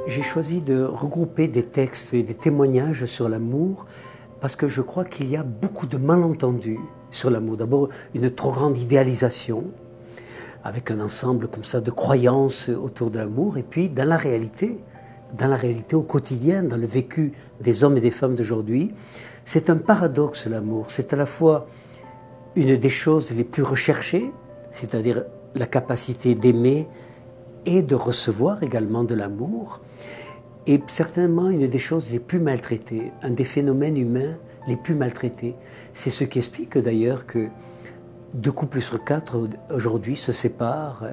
J'ai choisi de regrouper des textes et des témoignages sur l'amour parce que je crois qu'il y a beaucoup de malentendus sur l'amour. D'abord, une trop grande idéalisation, avec un ensemble comme ça de croyances autour de l'amour, et puis dans la réalité au quotidien, dans le vécu des hommes et des femmes d'aujourd'hui, c'est un paradoxe l'amour. C'est à la fois une des choses les plus recherchées, c'est-à-dire la capacité d'aimer et de recevoir également de l'amour, et certainement une des choses les plus maltraitées, un des phénomènes humains les plus maltraités. C'est ce qui explique d'ailleurs que 2 couples sur 4 aujourd'hui se séparent,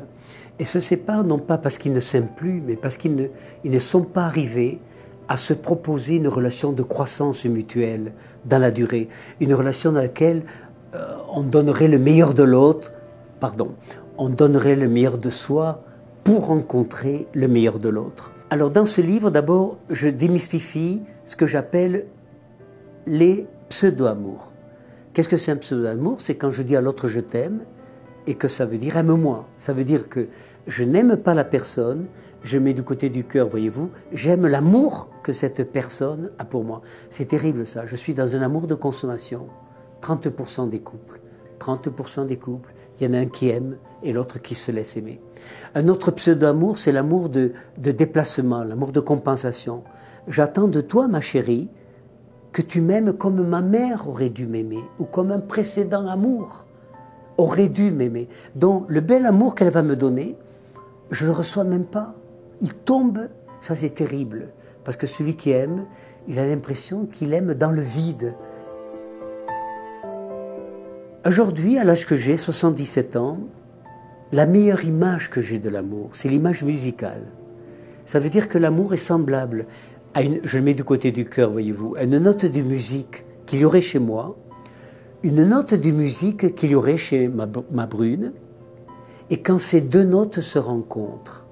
et se séparent non pas parce qu'ils ne s'aiment plus, mais parce qu'ils ne sont pas arrivés à se proposer une relation de croissance mutuelle dans la durée, une relation dans laquelle on donnerait le meilleur de l'autre, on donnerait le meilleur de soi pour rencontrer le meilleur de l'autre. Alors dans ce livre, d'abord, je démystifie ce que j'appelle les pseudo-amours. Qu'est-ce que c'est un pseudo-amour? C'est quand je dis à l'autre je t'aime et que ça veut dire aime-moi. Ça veut dire que je n'aime pas la personne, je mets du côté du cœur, voyez-vous, j'aime l'amour que cette personne a pour moi. C'est terrible ça, je suis dans un amour de consommation. 30% des couples, 30% des couples, il y en a un qui aime et l'autre qui se laisse aimer. Un autre pseudo-amour, c'est l'amour de déplacement, l'amour de compensation. J'attends de toi, ma chérie, que tu m'aimes comme ma mère aurait dû m'aimer, ou comme un précédent amour aurait dû m'aimer. Donc le bel amour qu'elle va me donner, je ne le reçois même pas. Il tombe, ça c'est terrible, parce que celui qui aime, il a l'impression qu'il aime dans le vide. Aujourd'hui, à l'âge que j'ai, 77 ans, la meilleure image que j'ai de l'amour, c'est l'image musicale. Ça veut dire que l'amour est semblable à je le mets du côté du cœur, voyez-vous, à une note de musique qu'il y aurait chez moi, une note de musique qu'il y aurait chez ma brune, et quand ces deux notes se rencontrent,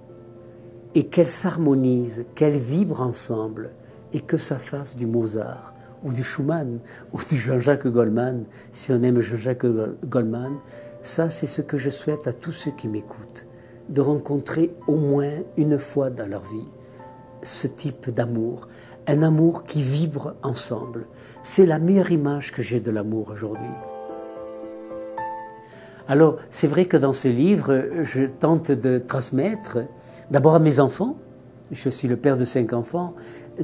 et qu'elles s'harmonisent, qu'elles vibrent ensemble, et que ça fasse du Mozart, ou du Schumann, ou du Jean-Jacques Goldman, si on aime Jean-Jacques Goldman, ça c'est ce que je souhaite à tous ceux qui m'écoutent, de rencontrer au moins une fois dans leur vie ce type d'amour, un amour qui vibre ensemble. C'est la meilleure image que j'ai de l'amour aujourd'hui. Alors, c'est vrai que dans ce livre, je tente de transmettre, d'abord à mes enfants, je suis le père de 5 enfants,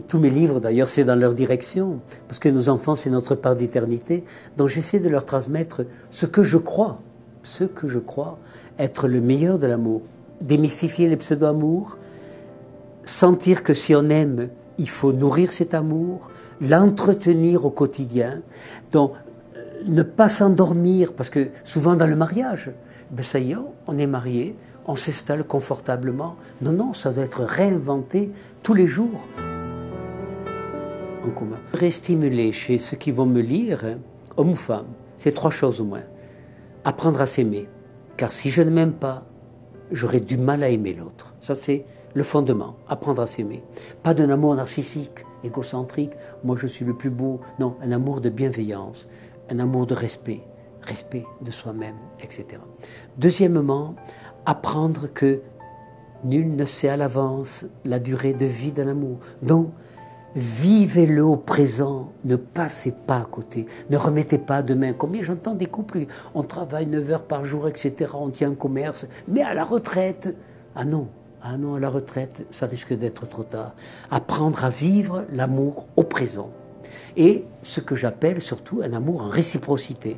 tous mes livres d'ailleurs c'est dans leur direction, parce que nos enfants c'est notre part d'éternité, donc j'essaie de leur transmettre ce que je crois être le meilleur de l'amour, démystifier les pseudo-amours, sentir que si on aime, il faut nourrir cet amour, l'entretenir au quotidien, donc ne pas s'endormir, parce que souvent dans le mariage, ben ça y est, on est marié, on s'installe confortablement. Non, non, ça doit être réinventé tous les jours. En commun. Réstimuler chez ceux qui vont me lire, homme ou femme, c'est 3 choses au moins. Apprendre à s'aimer, car si je ne m'aime pas, j'aurai du mal à aimer l'autre. Ça c'est le fondement, apprendre à s'aimer. Pas d'un amour narcissique, égocentrique, moi je suis le plus beau. Non, un amour de bienveillance, un amour de respect, respect de soi-même, etc. Deuxièmement, apprendre que nul ne sait à l'avance la durée de vie d'un amour. Donc, vivez-le au présent, ne passez pas à côté, ne remettez pas demain. Combien j'entends des couples, on travaille 9 heures par jour, etc., on tient un commerce, mais à la retraite, ah non, à la retraite, ça risque d'être trop tard. Apprendre à vivre l'amour au présent. Et ce que j'appelle surtout un amour en réciprocité.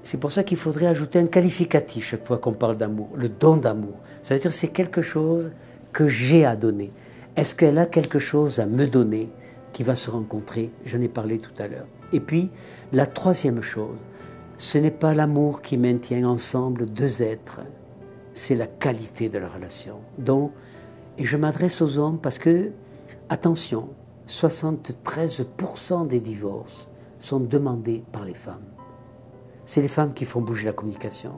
C'est pour ça qu'il faudrait ajouter un qualificatif chaque fois qu'on parle d'amour, le don d'amour. Ça veut dire que c'est quelque chose que j'ai à donner. Est-ce qu'elle a quelque chose à me donner qui va se rencontrer? J'en ai parlé tout à l'heure. Et puis, la troisième chose, ce n'est pas l'amour qui maintient ensemble 2 êtres, c'est la qualité de la relation. Donc, et je m'adresse aux hommes parce que, attention, 73% des divorces sont demandés par les femmes. C'est les femmes qui font bouger la communication.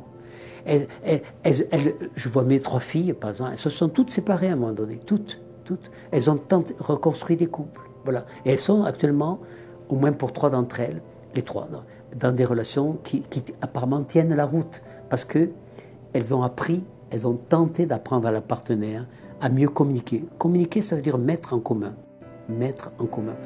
Je vois mes 3 filles, par exemple, elles se sont toutes séparées à un moment donné, toutes. Elles ont reconstruit des couples. Voilà. Et elles sont actuellement, au moins pour 3 d'entre elles, les 3, dans des relations qui apparemment tiennent la route. Parce qu'elles ont appris, elles ont tenté d'apprendre à la partenaire à mieux communiquer. Communiquer, ça veut dire mettre en commun. Mettre en commun.